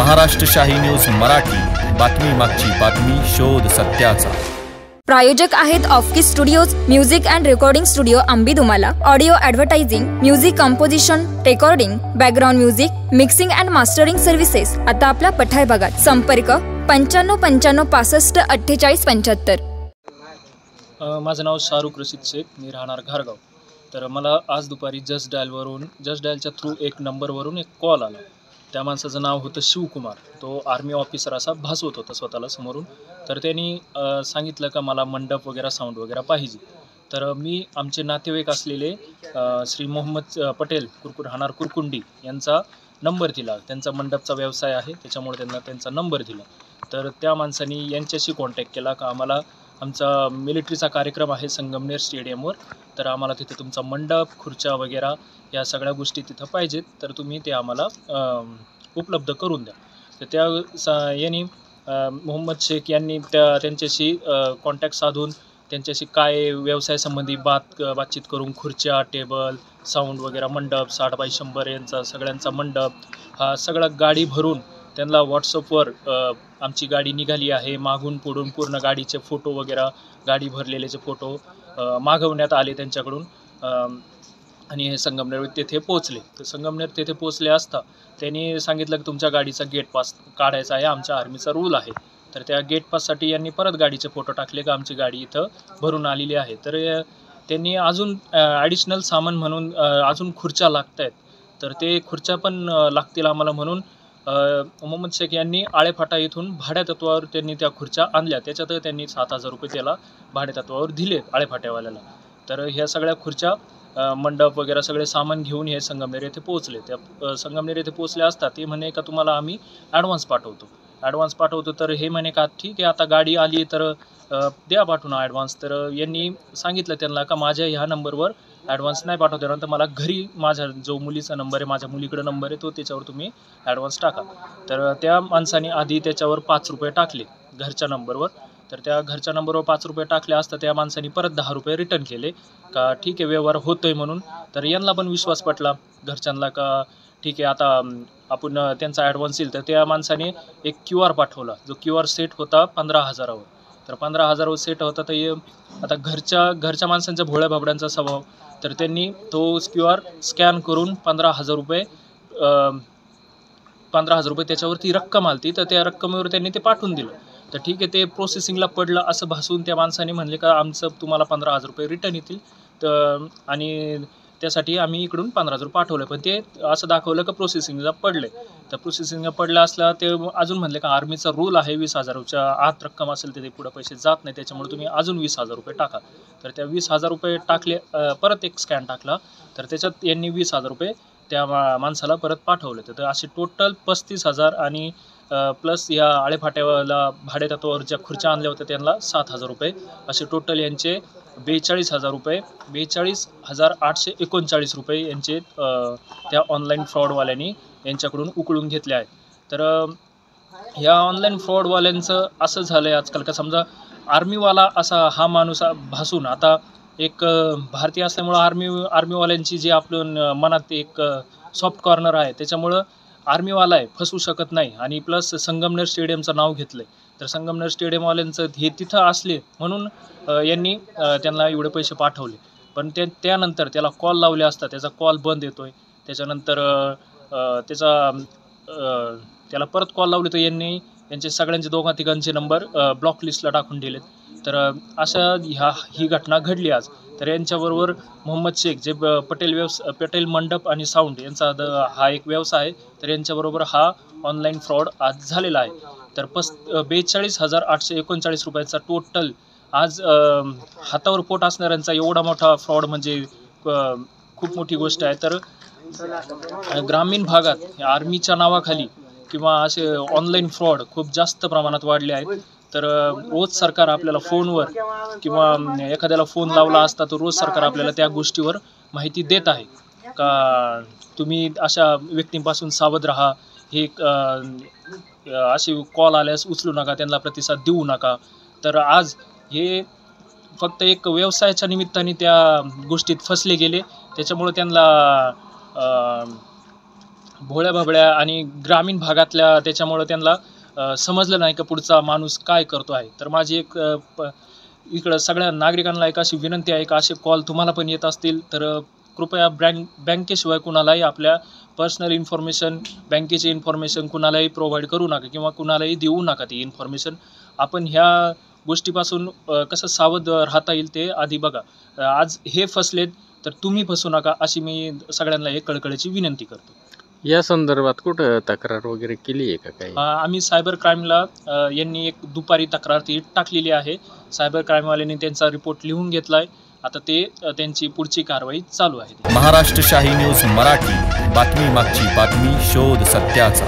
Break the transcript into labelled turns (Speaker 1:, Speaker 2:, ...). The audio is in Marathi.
Speaker 1: महाराष्ट्र शाही न्यूज मराठी, बातमी मागची बातमी, शोध सत्याचा।
Speaker 2: प्रायोजक आहेत ऑफकी studios, music and recording studio आंबीदुमाला, audio advertising, music composition, recording, background music, mixing and mastering services आता आपल्या पठार भागात। संपर्क 95 95 65 48 75।
Speaker 3: माझं नाव शाहरुख रशीद शेख, मी राहणार घारगाव। तर मला आज दुपारी जस्ट डायलच्या थ्रू एक नंबरवरून एक कॉल आला। त्या माणसाचं नाव होतं शिवकुमार। तो आर्मी ऑफिसर असा भासवत होता स्वतःला समोरून। तर त्यांनी सांगितलं का मला मंडप वगैरे साऊंड वगैरे पाहिजे। तर मी आमचे नातेवाईक असलेले श्री मोहम्मद पटेल राहणार कुरकुंडी यांचा नंबर दिला। त्यांचा मंडपचा व्यवसाय आहे, त्याच्यामुळे त्यांना त्यांचा नंबर दिला। तर त्या माणसांनी यांच्याशी कॉन्टॅक्ट केला का आम्हाला आमचा मिलिटरीचा कार्यक्रम आहे संगमनेर स्टेडियमवर, तर आम्हाला तिथे तुमचा मंडप, खुर्च्या वगैरे या सगळ्या गोष्टी तिथं पाहिजेत, तर तुम्ही ते आम्हाला उपलब्ध करून द्या। तर यांनी मोहम्मद शेख यांनी त्यांच्याशी कॉन्टॅक्ट साधून त्यांच्याशी काय व्यवसायासंबंधी बातचीत करून खुर्च्या, टेबल, साऊंड वगैरे, मंडप 60x100 यांचा सगळ्यांचा मंडप हा सगळा गाडी भरून त्यांना व्हॉट्सअपवर आमची गाडी निघाली आहे, मागून पुढून पूर्ण गाडीचे फोटो वगैरे, गाडी भरलेलेचे फोटो मागवण्यात आले त्यांच्याकडून। आणि हे संगमनेर तेथे पोचले। तर संगमनेर तेथे पोचले असता त्यांनी सांगितलं की तुमच्या गाडीचा गेट पास काढायचा आहे, आमच्या आर्मीचा रूल आहे। तर त्या गेट पाससाठी यांनी परत गाडीचे फोटो टाकले का आमची गाडी इथं भरून आलेली आहे। तर त्यांनी अजून ॲडिशनल सामान म्हणून अजून खुर्च्या लागत आहेत, तर ते खुर्च्या पण लागतील आम्हाला म्हणून मोहम्मद शेख यांनी आळेफाटा इथून भाड्यातत्वावर त्यांनी त्या खुर्च्या आणल्या। त्याच्यात त्यांनी 7000 रुपये त्याला भाड्यातत्वावर दिले आळेफाट्यावाल्याला। तर ह्या सगळ्या खुर्च्या, मंडप वगैरे सगळे सामान घेऊन हे संगमनेर येथे पोहोचले। त्या संगमनेर येथे पोहोचले असता ते म्हणे का तुम्हाला आम्ही ॲडव्हान्स पाठवतो। तर हे म्हणे का ठीक आहे, आता गाडी आली तर द्या पाठवून ॲडव्हान्स। तर यांनी सांगितलं त्यांना का माझ्या ह्या नंबरवर ॲडव्हान्स नाही पाठवता येणार, तर मला घरी माझ्या जो मुलीचा नंबर आहे, माझ्या मुलीकडे नंबर आहे, तो त्याच्यावर तुम्ही ॲडव्हान्स टाका। तर त्या माणसाने आधी त्याच्यावर 5 रुपये टाकले घरच्या नंबरवर। तर त्या घरच्या नंबरवर 5 रुपये टाकले असता त्या माणसाने परत 10 रुपये रिटर्न केले का ठीक आहे व्यवहार होतोय म्हणून। तर यांना पण विश्वास पटला घरच्यांना का ठीक आहे आता आपण त्यांचा ॲडव्हान्स येईल। तर त्या माणसाने एक QR पाठवला, जो QR सेट होता 15,000वर। तर 15,000वर सेट होता। तर आता घरच्या माणसांचा भोळ्या बाबड्यांचा स्वभाव, तर त्यांनी तो QR स्कॅन करून 15,000 रुपये त्याच्यावरती रक्कम आली, तर त्या रक्कमेवर त्यांनी ते पाठवून दिलं। तर ठीक आहे, ते प्रोसेसिंगला पडलं असं भासून त्या माणसाने म्हणले का आमचं तुम्हाला 15,000 रुपये रिटर्न येतील, तर आणि त्यासाठी आम्ही इकडून 15,000 पाठवलं। पण ते असं दाखवलं का प्रोसेसिंगला पडले। तर प्रोसेसिंगला पडलं असला ते अजून म्हणले का आर्मीचा रूल आहे 20,000च्या आत रक्कम असेल तर ते पुढं पैसे जात नाही, त्याच्यामुळे तुम्ही अजून 20,000 रुपये टाका। तर त्या 20,000 रुपये टाकले, परत एक स्कॅन टाकला, तर त्याच्यात यांनी 20,000 रुपये त्या माणसाला परत पाठवले। तर असे टोटल 35,000 आणि प्लस या आळेफाट्याला भाड्यातत्वावर ज्या खुर्च्या आणल्या होत्या त्यांना 7,000 रुपये, असे टोटल यांचे 42,000 रुपये, 42,839 रुपये यांचे त्या ऑनलाईन फ्रॉडवाल्यांनी यांच्याकडून उकळून घेतले आहेत। तर ह्या ऑनलाईन फ्रॉडवाल्यांचं असं झालं आहे आजकाल का समजा आर्मीवाला असा हा माणूस भासून, आता एक भारतीय असल्यामुळं आर्मीवाल्यांची जी आपलं मनात एक सॉफ्ट कॉर्नर आहे, त्याच्यामुळं आर्मीवाला आहे फसवू शकत नाही। आणि प्लस संगमनेर स्टेडियमचं नाव घेतलं आहे, तर संगमनेर स्टेडियमवाल्यांचं हे तिथं असले म्हणून यांनी त्यांना एवढे पैसे पाठवले। पण त्यानंतर त्याला कॉल लावले असता त्याचा कॉल बंद येतोय, त्याच्यानंतर त्याला परत कॉल लावले तर यांचे सगळ्यांचे 2-3 नंबर ब्लॉक लिस्टला टाकून दिलेत। तर अशा ही घटना घडली आज। तर यांच्याबरोबर मोहम्मद शेख जे पटेल मंडप आणि साऊंड यांचा हा एक व्यवसाय आहे, तर यांच्याबरोबर हा ऑनलाईन फ्रॉड आज झालेला आहे। तर 42,839 रुपयाचा टोटल आज हातावर पोट असणाऱ्यांचा एवढा मोठा फ्रॉड म्हणजे खूप मोठी गोष्ट आहे। तर ग्रामीण भागात आर्मीच्या नावाखाली किंवा असे ऑनलाईन फ्रॉड खूप जास्त प्रमाणात वाढले आहेत। तर रोज सरकार आपल्याला फोनवर किंवा एखाद्याला फोन लावला असता तर रोज सरकार आपल्याला त्या गोष्टीवर माहिती देत आहे का तुम्ही अशा व्यक्तींपासून सावध राहा, हे असे कॉल आल्यास उचलू नका, त्यांना प्रतिसाद देऊ नका। तर आज हे फक्त एक व्यवसायाच्या निमित्ताने त्या गोष्टीत फसले गेले, त्याच्यामुळे त्यांना भोळ्या भाबड्या आणि ग्रामीण भागातल्या त्याच्यामुळं त्यांना समजलं नाही का पुढचा माणूस काय करतो आहे. तर माझी एक इकडं सगळ्या नागरिकांना एक अशी विनंती आहे का असे कॉल तुम्हाला पण येत असतील तर कृपया बँकेशिवाय कुणालाही आपल्या पर्सनल इन्फॉर्मेशन, बँकेची इन्फॉर्मेशन कुणालाही प्रोव्हाइड करू नका किंवा कुणालाही देऊ नका ती इन्फॉर्मेशन. आपण ह्या गोष्टीपासून कसं सावध राहता येईल ते आधी बघा. आज हे फसलेत तर तुम्ही फसू नका अशी मी सगळ्यांना एक कळकळीची विनंती करतो.
Speaker 4: या संदर्भात कुठं तक्रार वगैरे केली आहे का काही?
Speaker 3: आम्ही सायबर क्राईमला यांनी एक दुपारी तक्रार ती टाकलेली आहे. सायबर क्राईमवाल्यांनी त्यांचा रिपोर्ट लिहून घेतला आहे. आता ते त्यांची पुढची कारवाई चालू आहे.
Speaker 1: महाराष्ट्र शाही न्यूज मराठी, बातमी मागची बातमी, शोध सत्याचा.